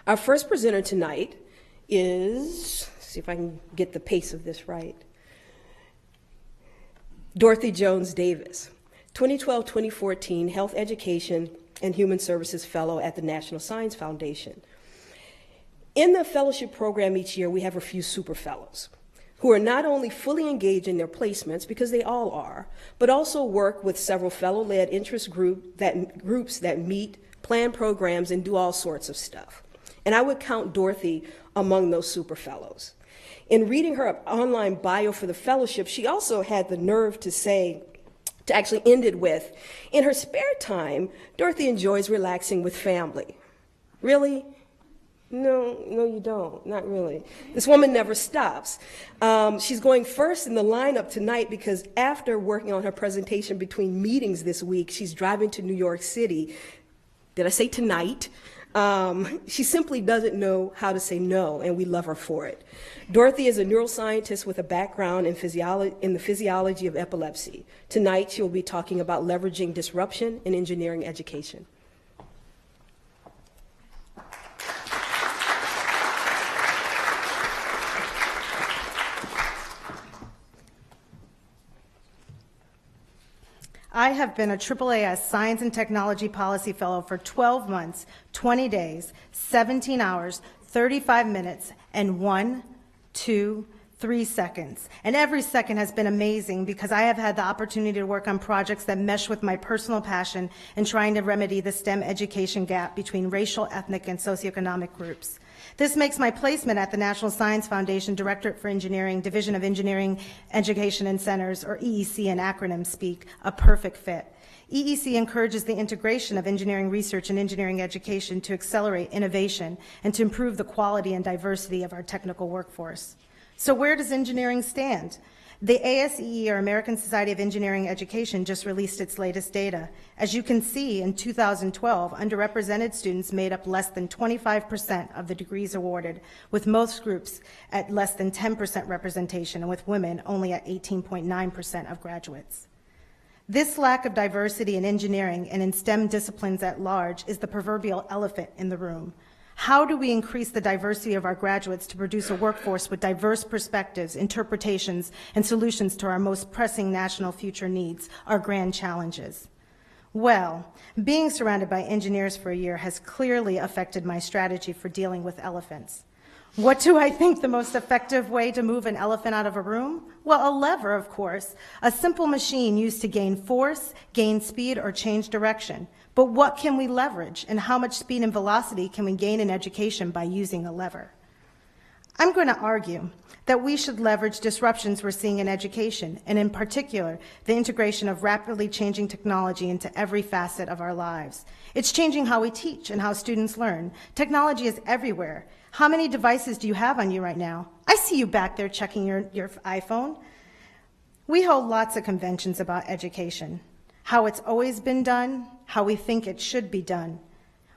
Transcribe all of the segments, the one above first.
Our first presenter tonight is, see if I can get the pace of this right, Dorothy Jones Davis, 2012-2014 Health Education and Human Services Fellow at the National Science Foundation. In the fellowship program each year, we have a few super fellows who are not only fully engaged in their placements, because they all are, but also work with several fellow-led interest groups that meet, plan programs, and do all sorts of stuff. And I would count Dorothy among those super fellows. In reading her online bio for the fellowship, she also had the nerve to actually end it with, in her spare time, Dorothy enjoys relaxing with family. Really? No, you don't, not really. This woman never stops. She's going first in the lineup tonight because after working on her presentation between meetings this week, she's driving to New York City. Did I say tonight? She simply doesn't know how to say no, and we love her for it. Dorothy is a neuroscientist with a background in the physiology of epilepsy. Tonight, she will be talking about leveraging disruption in engineering education. I have been a AAAS Science and Technology Policy Fellow for 12 months, 20 days, 17 hours, 35 minutes, and 1, 2, 3 seconds. And every second has been amazing because I have had the opportunity to work on projects that mesh with my personal passion in trying to remedy the STEM education gap between racial, ethnic, and socioeconomic groups. This makes my placement at the National Science Foundation Directorate for Engineering, Division of Engineering, Education and Centers, or EEC in acronym speak, a perfect fit. EEC encourages the integration of engineering research and engineering education to accelerate innovation and to improve the quality and diversity of our technical workforce. So where does engineering stand? The ASEE, or American Society of Engineering Education, just released its latest data. As you can see, in 2012, underrepresented students made up less than 25% of the degrees awarded, with most groups at less than 10% representation, and with women only at 18.9% of graduates. This lack of diversity in engineering and in STEM disciplines at large is the proverbial elephant in the room. How do we increase the diversity of our graduates to produce a workforce with diverse perspectives, interpretations, and solutions to our most pressing national future needs, our grand challenges? Well, being surrounded by engineers for a year has clearly affected my strategy for dealing with elephants. What do I think the most effective way to move an elephant out of a room? Well, a lever, of course, a simple machine used to gain force, gain speed, or change direction. But what can we leverage, and how much speed and velocity can we gain in education by using a lever? I'm going to argue that we should leverage disruptions we're seeing in education, and in particular, the integration of rapidly changing technology into every facet of our lives. It's changing how we teach and how students learn. Technology is everywhere. How many devices do you have on you right now? I see you back there checking your iPhone. We hold lots of conventions about education, how it's always been done, how we think it should be done.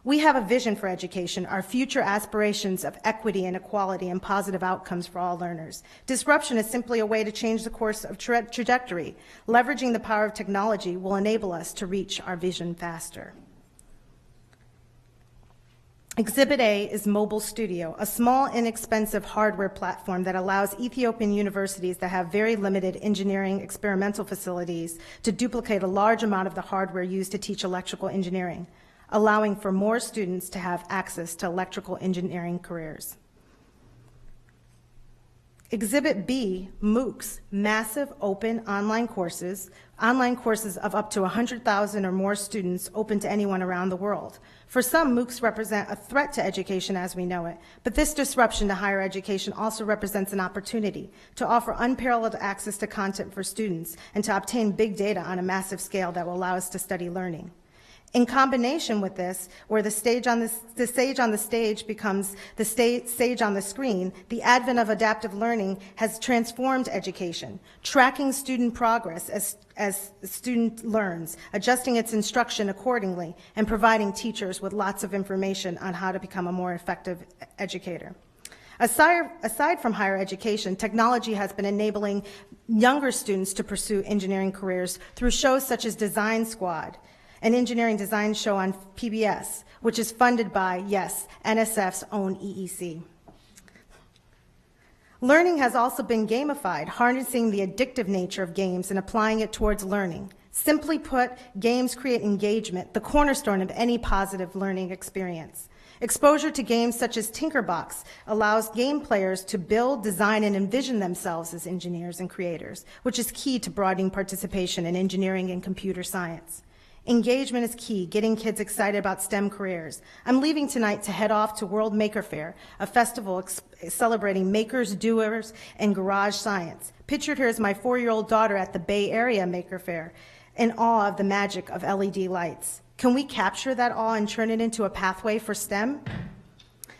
We have a vision for education, our future aspirations of equity and equality and positive outcomes for all learners. Disruption is simply a way to change the course of trajectory. Leveraging the power of technology will enable us to reach our vision faster. Exhibit A is Mobile Studio, a small, inexpensive hardware platform that allows Ethiopian universities that have very limited engineering experimental facilities to duplicate a large amount of the hardware used to teach electrical engineering, allowing for more students to have access to electrical engineering careers. Exhibit B, MOOCs, massive open online courses of up to 100,000 or more students open to anyone around the world. For some, MOOCs represent a threat to education as we know it, but this disruption to higher education also represents an opportunity to offer unparalleled access to content for students and to obtain big data on a massive scale that will allow us to study learning. In combination with this, where the sage on the stage becomes the sage on the screen, the advent of adaptive learning has transformed education, tracking student progress as the student learns, adjusting its instruction accordingly, and providing teachers with lots of information on how to become a more effective educator. Aside from higher education, technology has been enabling younger students to pursue engineering careers through shows such as Design Squad an engineering design show on PBS, which is funded by, yes, NSF's own EEC. Learning has also been gamified, harnessing the addictive nature of games and applying it towards learning. Simply put, games create engagement, the cornerstone of any positive learning experience. Exposure to games such as Tinkerbox allows game players to build, design, and envision themselves as engineers and creators, which is key to broadening participation in engineering and computer science. Engagement is key, getting kids excited about STEM careers. I'm leaving tonight to head off to World Maker Faire, a festival celebrating makers, doers, and garage science. Pictured here is my 4-year-old daughter at the Bay Area Maker Faire, in awe of the magic of LED lights. Can we capture that awe and turn it into a pathway for STEM?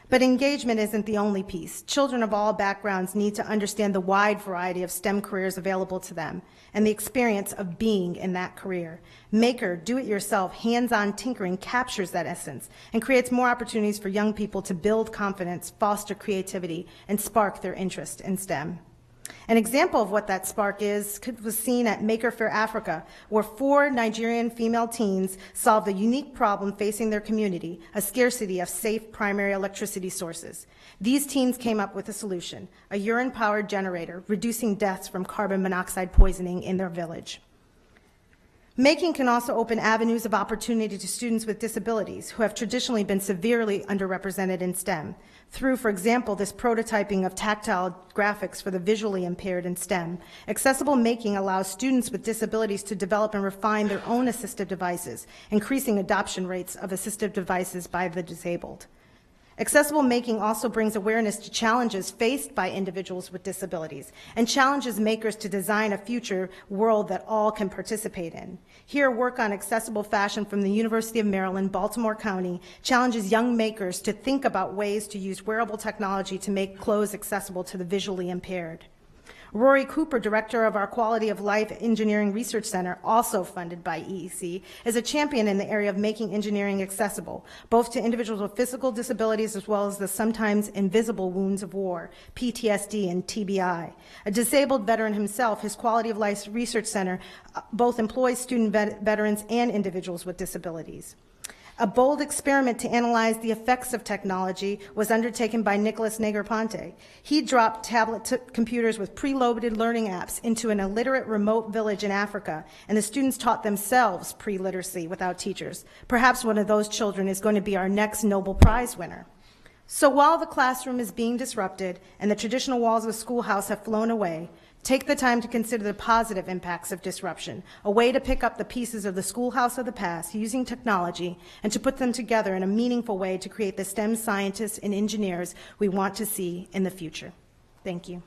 But engagement isn't the only piece. Children of all backgrounds need to understand the wide variety of STEM careers available to them and the experience of being in that career. Maker, do-it-yourself, hands-on tinkering captures that essence and creates more opportunities for young people to build confidence, foster creativity, and spark their interest in STEM. An example of what that spark is was seen at Maker Faire Africa, where 4 Nigerian female teens solved a unique problem facing their community, a scarcity of safe primary electricity sources. These teens came up with a solution, a urine-powered generator, reducing deaths from carbon monoxide poisoning in their village. Making can also open avenues of opportunity to students with disabilities who have traditionally been severely underrepresented in STEM through, for example, this prototyping of tactile graphics for the visually impaired in STEM. Accessible making allows students with disabilities to develop and refine their own assistive devices, increasing adoption rates of assistive devices by the disabled. Accessible making also brings awareness to challenges faced by individuals with disabilities and challenges makers to design a future world that all can participate in. Here, work on accessible fashion from the University of Maryland, Baltimore County, challenges young makers to think about ways to use wearable technology to make clothes accessible to the visually impaired. Rory Cooper, director of our Quality of Life Engineering Research Center, also funded by EEC, is a champion in the area of making engineering accessible, both to individuals with physical disabilities as well as the sometimes invisible wounds of war, PTSD and TBI. A disabled veteran himself, his Quality of Life Research Center both employs student veterans and individuals with disabilities. A bold experiment to analyze the effects of technology was undertaken by Nicholas Negroponte. He dropped tablet computers with preloaded learning apps into an illiterate remote village in Africa, and the students taught themselves pre-literacy without teachers. Perhaps one of those children is going to be our next Nobel Prize winner. So while the classroom is being disrupted and the traditional walls of a schoolhouse have flown away, take the time to consider the positive impacts of disruption, a way to pick up the pieces of the schoolhouse of the past using technology and to put them together in a meaningful way to create the STEM scientists and engineers we want to see in the future. Thank you.